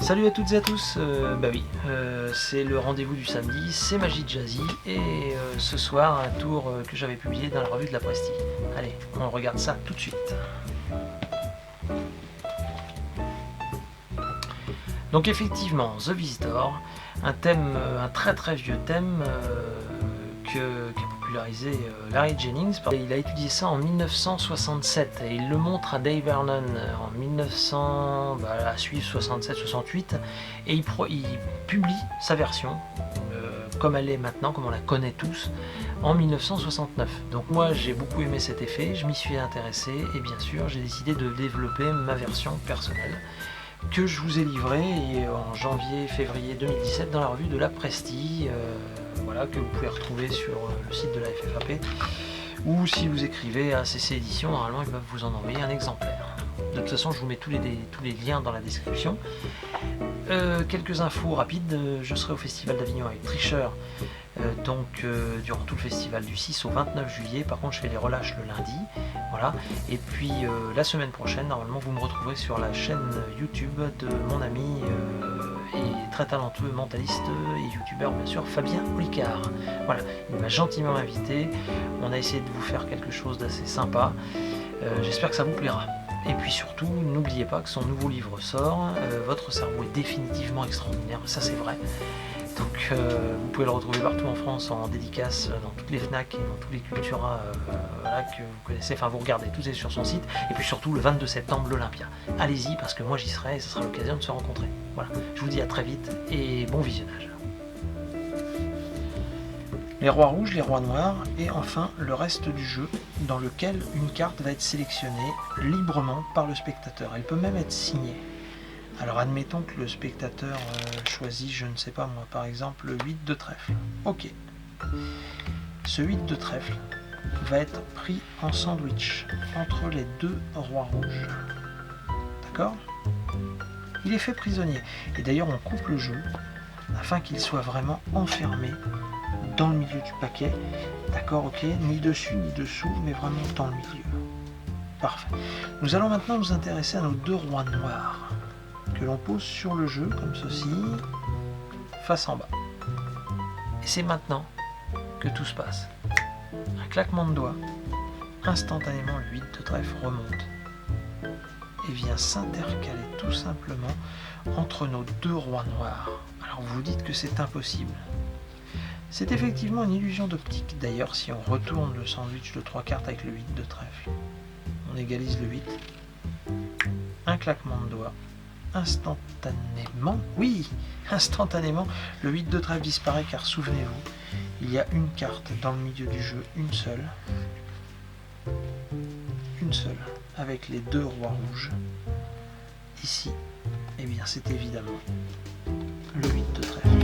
Salut à toutes et à tous, c'est le rendez-vous du samedi, c'est Magie Jazzy et ce soir un tour que j'avais publié dans la revue de la Presti. Allez, on regarde ça tout de suite. Donc effectivement, The Visitor, un thème, un très très vieux thème qu'a popularisé Larry Jennings. Il a étudié ça en 1967 et il le montre à Dave Vernon en 1900, à suivre 67-68 et il publie sa version comme elle est maintenant, comme on la connaît tous, en 1969. Donc moi j'ai beaucoup aimé cet effet, je m'y suis intéressé et bien sûr j'ai décidé de développer ma version personnelle que je vous ai livré en janvier-février 2017 dans la revue de la Presti, que vous pouvez retrouver sur le site de la FFAP, ou si vous écrivez à CC Éditions, normalement ils peuvent vous en envoyer un exemplaire. De toute façon je vous mets tous les liens dans la description. Quelques infos rapides, je serai au Festival d'Avignon avec Tricheur, durant tout le festival du 6 au 29 juillet, par contre je fais les relâches le lundi, voilà. Et puis la semaine prochaine, normalement vous me retrouverez sur la chaîne YouTube de mon ami et très talentueux mentaliste et youtubeur bien sûr, Fabien Olicard. Voilà, il m'a gentiment invité, on a essayé de vous faire quelque chose d'assez sympa, j'espère que ça vous plaira. Et puis surtout, n'oubliez pas que son nouveau livre sort, Votre cerveau est définitivement extraordinaire, ça c'est vrai. Donc vous pouvez le retrouver partout en France en dédicace, dans toutes les FNAC et dans tous les Cultura que vous connaissez, enfin vous regardez, tout est sur son site. Et puis surtout le 22 septembre, l'Olympia. Allez-y parce que moi j'y serai et ce sera l'occasion de se rencontrer. Voilà, je vous dis à très vite et bon visionnage. Les rois rouges, les rois noirs et enfin le reste du jeu dans lequel une carte va être sélectionnée librement par le spectateur. Elle peut même être signée. Alors admettons que le spectateur choisit, je ne sais pas moi, par exemple le 8 de trèfle. Ok. Ce 8 de trèfle va être pris en sandwich entre les deux rois rouges. D'accord ? Il est fait prisonnier. Et d'ailleurs on coupe le jeu afin qu'il soit vraiment enfermé dans le milieu du paquet. D'accord, ok, ni dessus ni dessous, mais vraiment dans le milieu. Parfait. Nous allons maintenant nous intéresser à nos deux rois noirs, que l'on pose sur le jeu, comme ceci, face en bas. Et c'est maintenant que tout se passe. Un claquement de doigts, instantanément le 8 de trèfle remonte et vient s'intercaler tout simplement entre nos deux rois noirs. Alors vous vous dites que c'est impossible. C'est effectivement une illusion d'optique. D'ailleurs, si on retourne le sandwich de 3 cartes avec le 8 de trèfle, on égalise le 8, un claquement de doigts, instantanément, oui, instantanément, le 8 de trèfle disparaît car souvenez-vous, il y a une carte dans le milieu du jeu, une seule, avec les deux rois rouges. Ici, eh bien c'est évidemment le 8 de trèfle.